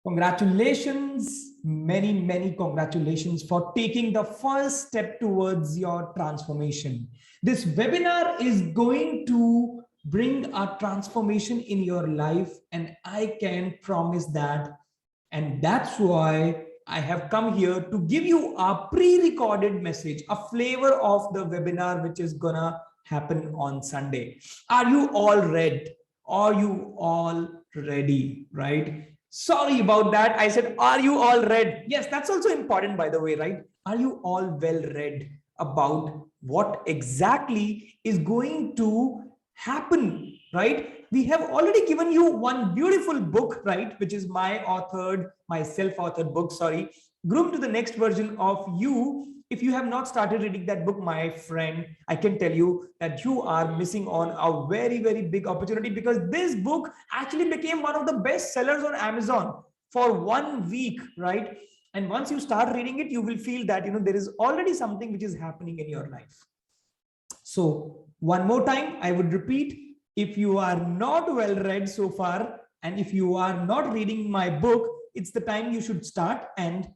Congratulations, many congratulations for taking the first step towards your transformation. This webinar is going to bring a transformation in your life, and I can promise that. And that's why I have come here to give you a pre-recorded message, a flavor of the webinar, which is gonna happen on Sunday. Are you all ready? Are you all ready? Right? Sorry about that. I said, are you all read? Yes, that's also important, by the way, right? Are you all well read about what exactly is going to happen, right? We have already given you one beautiful book, right? Which is my self-authored book, sorry, Groom to the Next Version of You. If you have not started reading that book, my friend, I can tell you that you are missing on a very big opportunity, because this book actually became one of the best sellers on Amazon for 1 week, right? And once you start reading it, you will feel that there is already something which is happening in your life. So one more time, I would repeat, if you are not well read so far, and if you are not reading my book, it's the time you should start and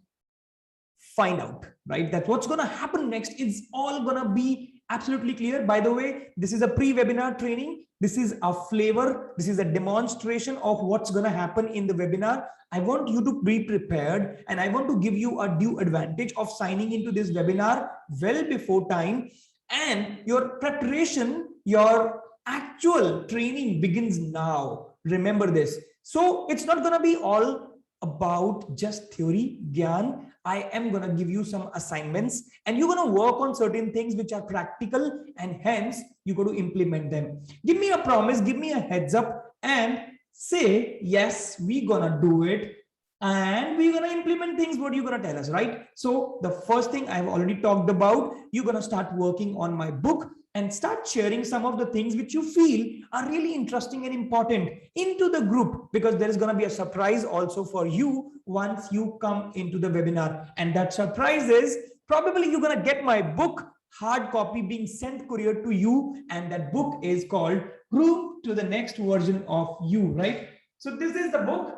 find out, right? That what's going to happen next is all going to be absolutely clear. By the way, this is a pre-webinar training. This is a flavor. This is a demonstration of what's going to happen in the webinar. I want you to be prepared, and I want to give you a due advantage of signing into this webinar well before time. And your preparation, your actual training begins now. Remember this. So it's not going to be all about just theory, Gyan. I am going to give you some assignments, and you're going to work on certain things which are practical, and hence you got to implement them. Give me a promise, give me a heads up, and say, yes, we're going to do it. And we're going to implement things what you're going to tell us, right? So the first thing I've already talked about, you're going to start working on my book and start sharing some of the things which you feel are really interesting and important into the group, because there is going to be a surprise also for you once you come into the webinar. And that surprise is probably you're going to get my book hard copy being sent courier to you, and that book is called Groom to the Next Version of You, right? So this is the book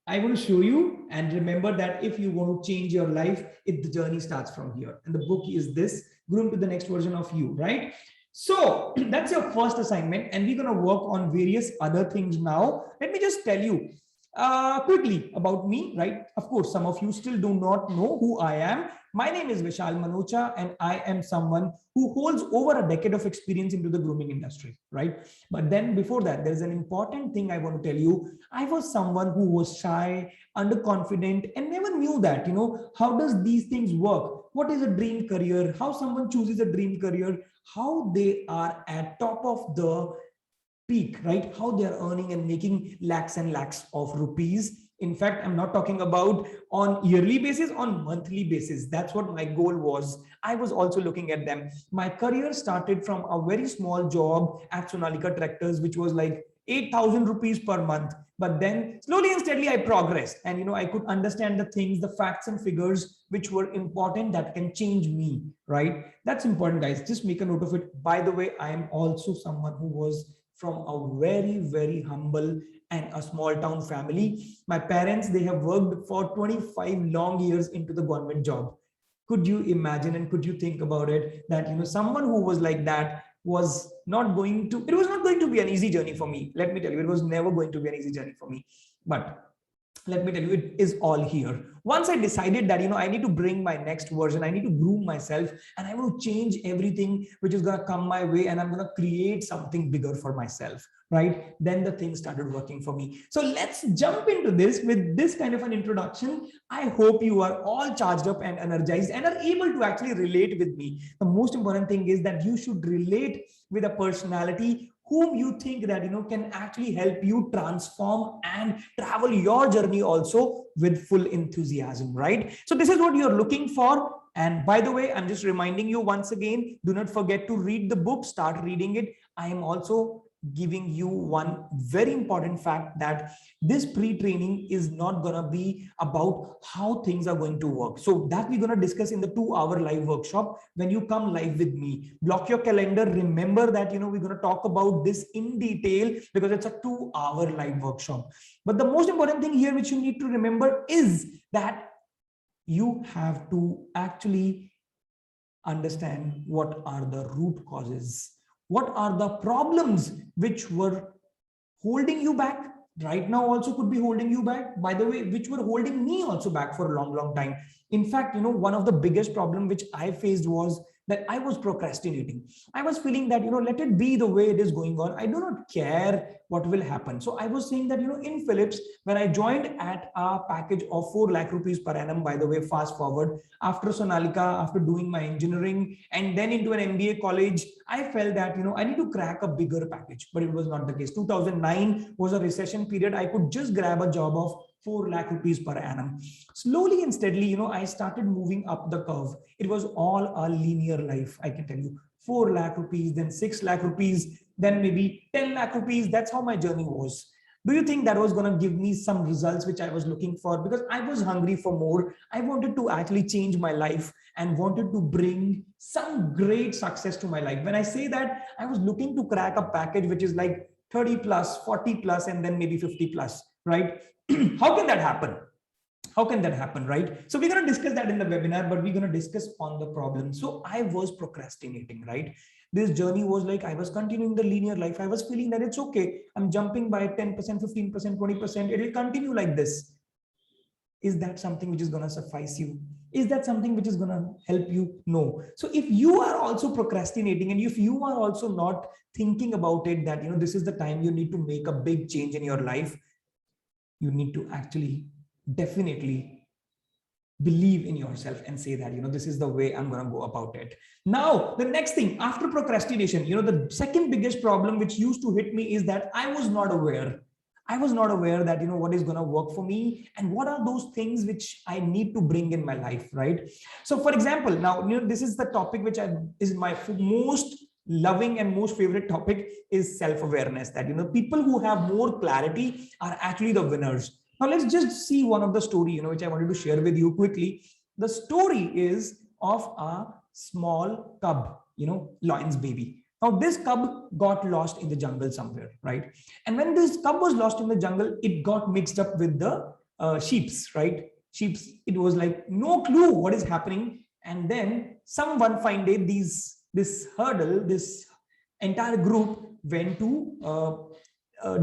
I will show you, and remember that if you want to change your life, the journey starts from here. And the book is this, Groom to the Next Version of You, right? So that's your first assignment, and we're going to work on various other things now. Let me just tell you quickly about me, right? Of course, some of you still do not know who I am. My name is Vishal Manocha, and I am someone who holds over a decade of experience into the grooming industry, right? But then before that, there's an important thing I want to tell you. I was someone who was shy, underconfident, and never knew that, how does these things work? What is a dream career? How someone chooses a dream career? How they are at top of the peak, right? How they are earning and making lakhs and lakhs of rupees. In fact, I'm not talking about on yearly basis, on monthly basis. That's what my goal was. I was also looking at them. My career started from a very small job at Sonalika Tractors, which was like 8,000 rupees per month. But then slowly and steadily I progressed, and I could understand the things, the facts and figures which were important that can change me, right? That's important, guys. Just make a note of it. By the way, I am also someone who was from a very humble and a small town family. My parents, they have worked for 25 long years into the government job. Could you imagine, and could you think about it, that someone who was like that was not going to, it was not going to be an easy journey for me. Let me tell you, it was never going to be an easy journey for me. But let me tell you, it is all here. Once I decided that, I need to bring my next version, I need to groom myself, and I want to change everything which is going to come my way, and I'm going to create something bigger for myself, right? Then the thing started working for me. So let's jump into this with this kind of an introduction. I hope you are all charged up and energized and are able to actually relate with me. The most important thing is that you should relate with a personality whom you think that can actually help you transform and travel your journey also with full enthusiasm, right? So this is what you're looking for. And by the way, I'm just reminding you once again, do not forget to read the book, start reading it. I am also giving you one very important fact, that this pre-training is not going to be about how things are going to work. So that we're going to discuss in the 2-hour live workshop. When you come live with me, block your calendar. Remember that, we're going to talk about this in detail because it's a 2-hour live workshop. But the most important thing here, which you need to remember, is that you have to actually understand what are the root causes. What are the problems which were holding you back right now, also could be holding you back, by the way, which were holding me also back for a long, long time. In fact, one of the biggest problem which I faced was that I was procrastinating. I was feeling that, let it be the way it is going on. I do not care what will happen. So I was saying that, in Philips, when I joined at a package of 4 lakh rupees per annum, by the way, fast forward, after Sonalika, after doing my engineering and then into an MBA college, I felt that, I need to crack a bigger package, but it was not the case. 2009 was a recession period. I could just grab a job of 4 lakh rupees per annum. Slowly and steadily, I started moving up the curve. It was all a linear life, I can tell you. 4 lakh rupees, then 6 lakh rupees, then maybe 10 lakh rupees. That's how my journey was. Do you think that was going to give me some results which I was looking for? Because I was hungry for more. I wanted to actually change my life and wanted to bring some great success to my life. When I say that, I was looking to crack a package which is like 30 plus, 40 plus, and then maybe 50 plus, right? How can that happen? How can that happen, right? So we're going to discuss that in the webinar, but we're going to discuss on the problem. So I was procrastinating, right? This journey was like, I was continuing the linear life. I was feeling that it's okay. I'm jumping by 10%, 15%, 20%. It will continue like this. Is that something which is going to suffice you? Is that something which is going to help you? No. So if you are also procrastinating and if you are also not thinking about it, that, this is the time you need to make a big change in your life, you need to actually definitely believe in yourself and say that, this is the way I'm going to go about it. Now, the next thing after procrastination, the second biggest problem which used to hit me is that I was not aware. I was not aware that, what is going to work for me and what are those things which I need to bring in my life, right? So for example, now, this is the topic which is my most loving and most favorite topic is self-awareness, that, people who have more clarity are actually the winners. Now let's just see one of the story, which I wanted to share with you quickly. The story is of a small cub, lion's baby. Now this cub got lost in the jungle somewhere, right? And when this cub was lost in the jungle, it got mixed up with the sheeps, right? Sheeps, it was like no clue what is happening. And then someone fine day, this entire group went to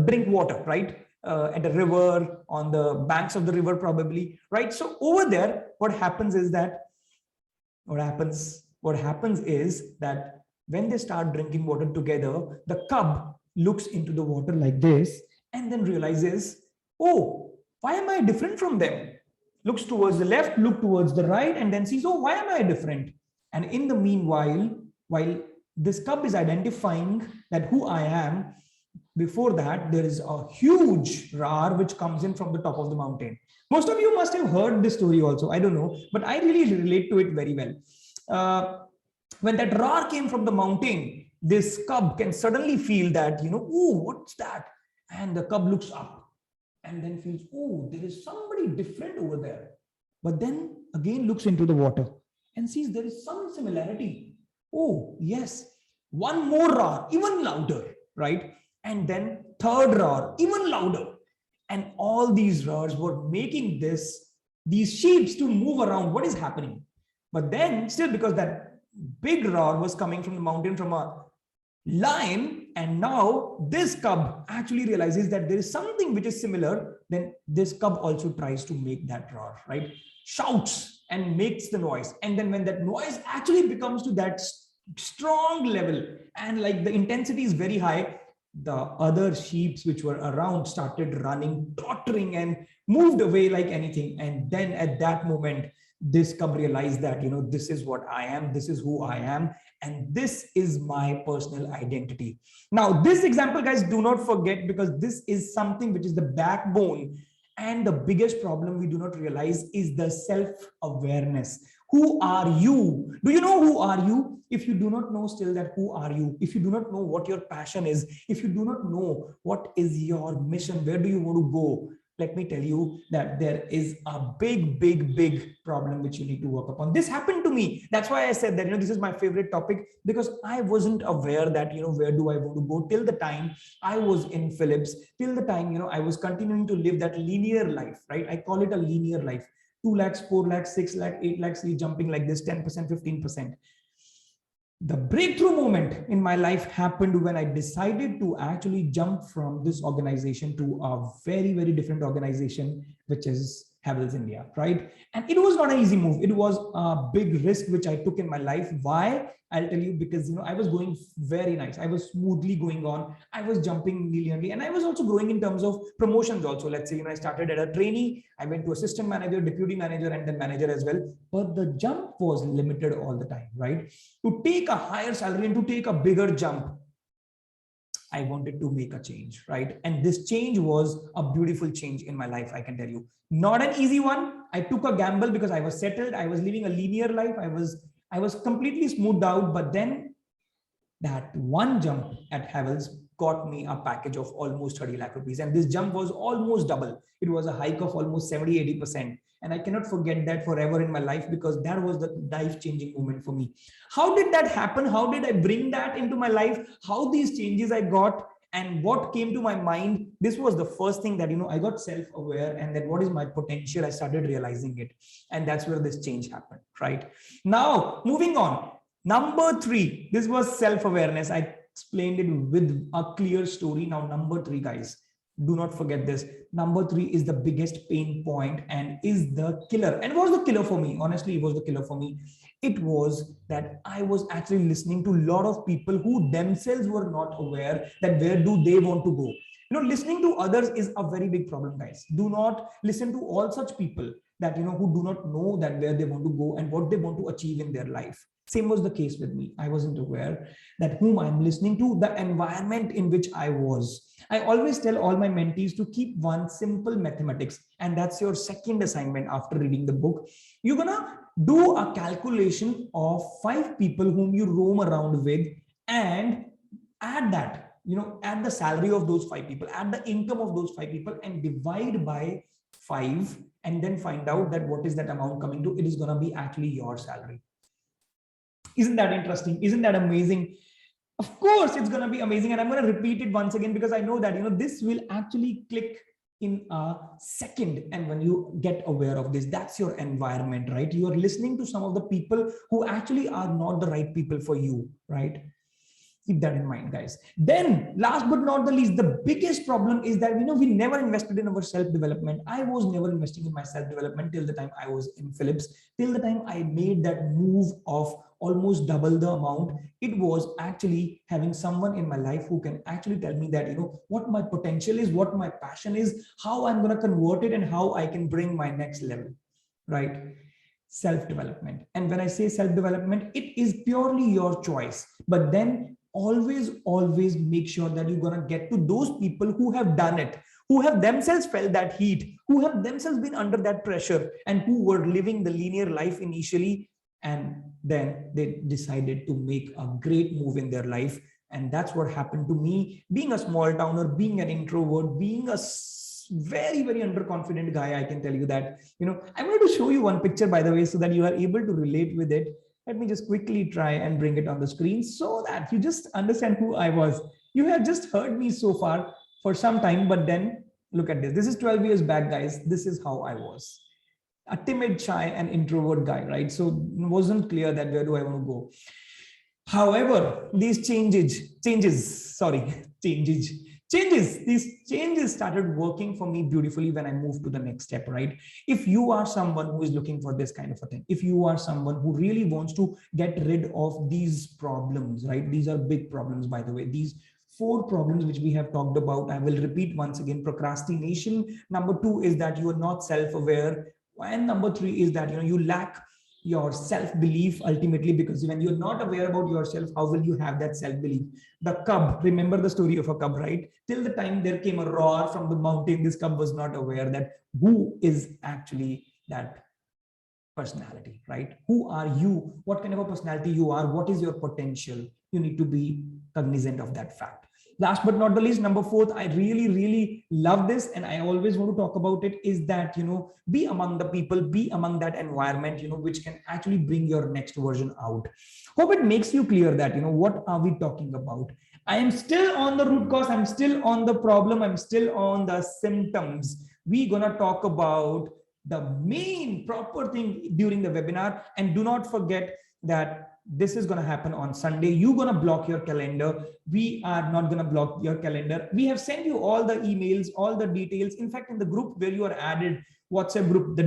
drink water, right? At a river, on the banks of the river probably, right? So over there, what happens is that when they start drinking water together, the cub looks into the water like this and then realizes, oh, why am I different from them? Looks towards the left, look towards the right, and then sees, oh, why am I different? And in the meanwhile, while this cub is identifying that who I am, before that, there is a huge roar which comes in from the top of the mountain. Most of you must have heard this story also. I don't know, but I really relate to it very well. When that roar came from the mountain, this cub can suddenly feel that, oh, what's that? And the cub looks up and then feels, oh, there is somebody different over there. But then again looks into the water and sees there is some similarity. Oh, yes, one more roar, even louder, right? And then third roar, even louder. And all these roars were making these sheep to move around. What is happening? But then still, because that big roar was coming from the mountain from a lion, and now this cub actually realizes that there is something which is similar, then this cub also tries to make that roar, right? Shouts and makes the noise. And then when that noise actually becomes to that strong level and like the intensity is very high, the other sheep which were around started running, tottering, and moved away like anything. And then at that moment, this cub realized that, this is what I am, this is who I am, and this is my personal identity. Now, this example, guys, do not forget, because this is something which is the backbone and the biggest problem we do not realize is the self-awareness. Who are you? Do you know who are you? If you do not know still that who are you, if you do not know what your passion is, if you do not know what is your mission, where do you want to go, let me tell you that there is a big problem which you need to work upon. This happened to me. That's why I said that, this is my favorite topic, because I wasn't aware that, where do I want to go till the time I was in Philips, till the time, I was continuing to live that linear life, right? I call it a linear life. 2 lakhs, 4 lakhs, 6 lakhs, 8 lakhs, jumping like this, 10%, 15%. The breakthrough moment in my life happened when I decided to actually jump from this organization to a very different organization, which is Havells India, right? And it was not an easy move. It was a big risk which I took in my life. Why? I'll tell you, because I was going very nice. I was smoothly going on. I was jumping brilliantly, and I was also growing in terms of promotions also. Let's say, I started as a trainee, I went to assistant manager, deputy manager, and then manager as well. But the jump was limited all the time, right? To take a higher salary and to take a bigger jump, I wanted to make a change, right? And this change was a beautiful change in my life, I can tell you. Not an easy one. I took a gamble because I was settled. I was living a linear life. I was completely smoothed out. But then that one jump at Havells got me a package of almost 30 lakh rupees. And this jump was almost double. It was a hike of almost 70, 80%. And I cannot forget that forever in my life, because that was the life-changing moment for me. How did that happen? How did I bring that into my life? How these changes I got and what came to my mind? This was the first thing that, I got self-aware, and then what is my potential? I started realizing it. And that's where this change happened, right? Now, moving on. Number 3, this was self-awareness. I explained it with a clear story. Now, number 3, guys, do not forget this. Number 3 is the biggest pain point and is the killer. And was the killer for me. Honestly, it was the killer for me. It was that I was actually listening to a lot of people who themselves were not aware that where do they want to go. Listening to others is a very big problem, guys. Do not listen to all such people that, who do not know that where they want to go and what they want to achieve in their life. Same was the case with me. I wasn't aware that whom I'm listening to, the environment in which I was. I always tell all my mentees to keep one simple mathematics, and that's your second assignment after reading the book. You're gonna do a calculation of 5 people whom you roam around with, and add that, add the salary of those 5 people, add the income of those 5 people, and divide by 5, and then find out that what is that amount coming to. It is gonna be actually your salary. Isn't that interesting? Isn't that amazing? Of course, it's going to be amazing. And I'm going to repeat it once again, because I know that, this will actually click in a second. And when you get aware of this, that's your environment, right? You are listening to some of the people who actually are not the right people for you, right? Keep that in mind, guys. Then last but not the least, the biggest problem is that, we never invested in our self-development. I was never investing in my self-development till the time I was in Philips, till the time I made that move of almost double the amount. It was actually having someone in my life who can actually tell me that, what my potential is, what my passion is, how I'm going to convert it, and how I can bring my next level, right? Self-development. And when I say self-development, it is purely your choice. But then always make sure that you're going to get to those people who have done it, who have themselves felt that heat, who have themselves been under that pressure, and who were living the linear life initially, and then they decided to make a great move in their life. And that's what happened to me, being a small towner, being an introvert, being a very underconfident guy. I can tell you that. I'm going to show you one picture, by the way, so that you are able to relate with it. Let me just quickly try and bring it on the screen so that you just understand who I was. You have just heard me so far for some time, but then look at this. This is 12 years back, guys. This is how I was. A timid, shy, and introvert guy, right? So it wasn't clear that where do I want to go. However, these changes, these changes started working for me beautifully when I moved to the next step, right? If you are someone who is looking for this kind of a thing, if you are someone who really wants to get rid of these problems, right? These are big problems, by the way. These 4 problems which we have talked about, I will repeat once again. Procrastination. Number 2 is that you are not self-aware. And number 3 is that, you lack your self-belief ultimately, because when you're not aware about yourself, how will you have that self-belief? The cub, remember the story of a cub, right? Till the time there came a roar from the mountain, this cub was not aware that who is actually that personality, right? Who are you? What kind of a personality you are? What is your potential? You need to be cognizant of that fact. Last but not the least, number fourth, I really, really love this, and I always want to talk about it, is that, be among the people, be among that environment, which can actually bring your next version out. Hope it makes you clear that, what are we talking about? I am still on the root cause. I'm still on the problem. I'm still on the symptoms. We're going to talk about the main proper thing during the webinar. And do not forget that this is going to happen on Sunday. You're going to block your calendar. We are not going to block your calendar. We have sent you all the emails, all the details. In fact, in the group where you are added, WhatsApp group, in the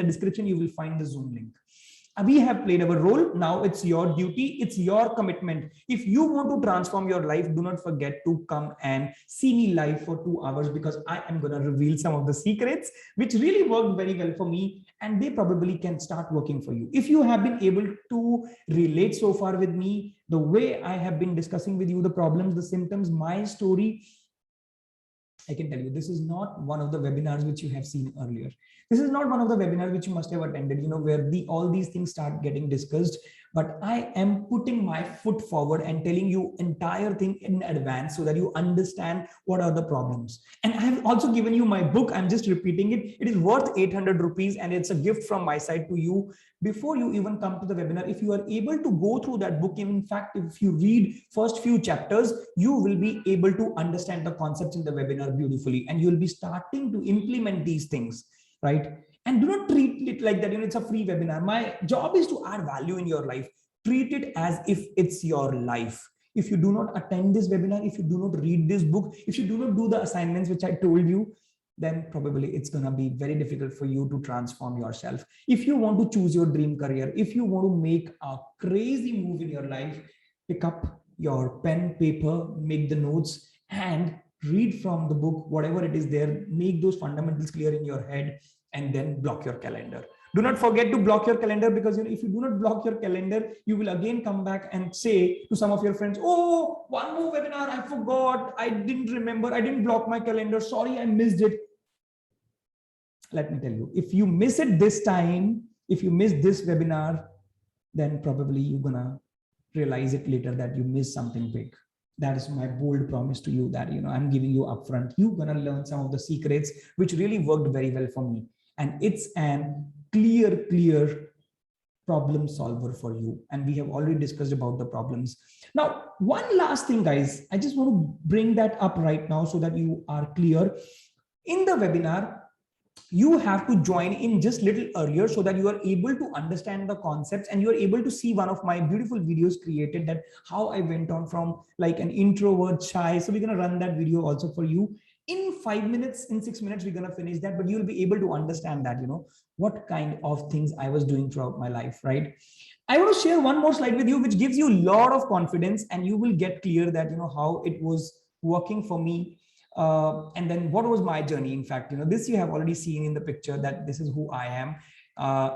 description, you will find the Zoom link. We have played our role. Now it's your duty. It's your commitment. If you want to transform your life, do not forget to come and see me live for 2 hours, because I am going to reveal some of the secrets which really worked very well for me, and they probably can start working for you. If you have been able to relate so far with me, the way I have been discussing with you the problems, the symptoms, my story, I can tell you, this is not one of the webinars which you have seen earlier. This is not one of the webinars which you must have attended, where all these things start getting discussed. But I am putting my foot forward and telling you entire thing in advance so that you understand what are the problems. And I have also given you my book. I'm just repeating it. It is worth 800 rupees, and it's a gift from my side to you. Before you even come to the webinar, if you are able to go through that book, in fact, if you read first few chapters, you will be able to understand the concepts in the webinar beautifully, and you'll be starting to implement these things, right? And do not treat it like that, it's a free webinar. My job is to add value in your life. Treat it as if it's your life. If you do not attend this webinar, if you do not read this book, if you do not do the assignments which I told you, then probably it's going to be very difficult for you to transform yourself. If you want to choose your dream career, if you want to make a crazy move in your life, pick up your pen, paper, make the notes, and read from the book, whatever it is there, make those fundamentals clear in your head, and then block your calendar. Do not forget to block your calendar, because if you do not block your calendar, you will again come back and say to some of your friends, oh, one more webinar, I forgot, I didn't remember, I didn't block my calendar, sorry, I missed it. Let me tell you, if you miss it this time, if you miss this webinar, then probably you're gonna realize it later that you missed something big. That is my bold promise to you, that I'm giving you upfront. You're gonna learn some of the secrets which really worked very well for me, and it's an clear problem solver for you. And we have already discussed about the problems. Now, one last thing, guys, I just want to bring that up right now so that you are clear. In the webinar, you have to join in just little earlier so that you are able to understand the concepts, and you are able to see one of my beautiful videos created, that how I went on from like an introvert, shy. So we're going to run that video also for you in 5 minutes, in 6 minutes, we're going to finish that, but you'll be able to understand that, what kind of things I was doing throughout my life, right? I want to share one more slide with you, which gives you a lot of confidence, and you will get clear that, how it was working for me. And then what was my journey? In fact, this you have already seen in the picture, that this is who I am.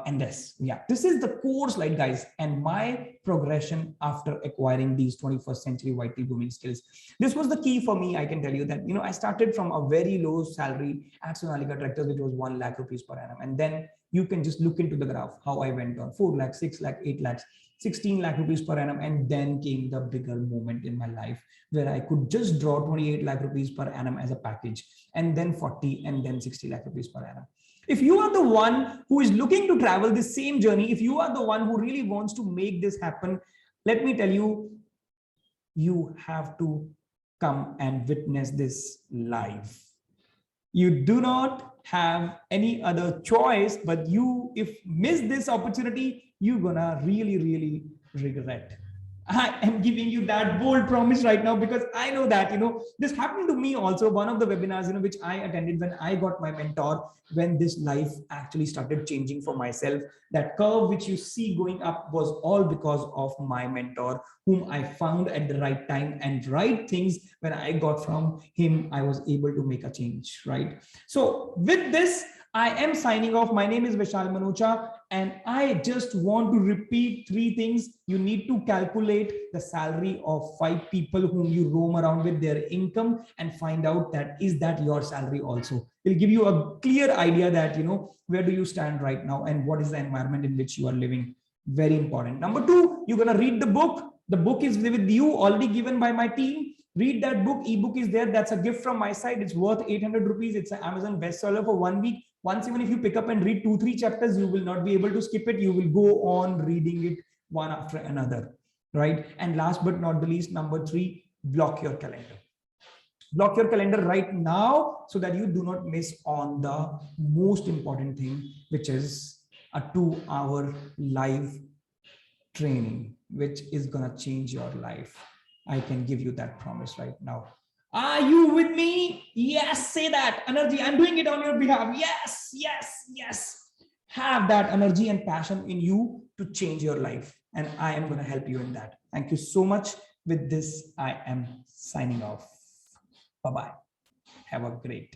And this is the core slide, guys, and my progression after acquiring these 21st century vital booming skills. This was the key for me. I can tell you that, I started from a very low salary at Sonalika Tractors, which was 1 lakh rupees per annum. And then you can just look into the graph, how I went on 4 lakhs, 6 lakh, 8 lakhs, 16 lakh rupees per annum. And then came the bigger moment in my life where I could just draw 28 lakh rupees per annum as a package, and then 40, and then 60 lakh rupees per annum. If you are the one who is looking to travel the same journey, if you are the one who really wants to make this happen, let me tell you, you have to come and witness this live. You do not have any other choice, but if miss this opportunity, you're gonna really regret. I am giving you that bold promise right now, because I know that, this happened to me also. One of the webinars, which I attended when I got my mentor, when this life actually started changing for myself, that curve which you see going up was all because of my mentor, whom I found at the right time, and right things when I got from him, I was able to make a change, right? So with this, I am signing off. My name is Vishal Manocha, and I just want to repeat three things. You need to calculate the salary of 5 people whom you roam around with, their income, and find out that is that your salary also. It'll give you a clear idea that, where do you stand right now and what is the environment in which you are living. Very important. Number two, you're going to read the book. The book is with you, already given by my team. Read that book. Ebook is there. That's a gift from my side. It's worth 800 rupees. It's an Amazon bestseller for 1 week. Once, even if you pick up and read 2-3 chapters, you will not be able to skip it. You will go on reading it one after another, right? And last but not the least, number three, block your calendar. Block your calendar right now so that you do not miss on the most important thing, which is a 2-hour live training, which is gonna change your life. I can give you that promise right now. Are you with me? Yes, say that. Energy, I'm doing it on your behalf. Yes, yes, yes. Have that energy and passion in you to change your life. And I am going to help you in that. Thank you so much. With this, I am signing off. Bye-bye. Have a great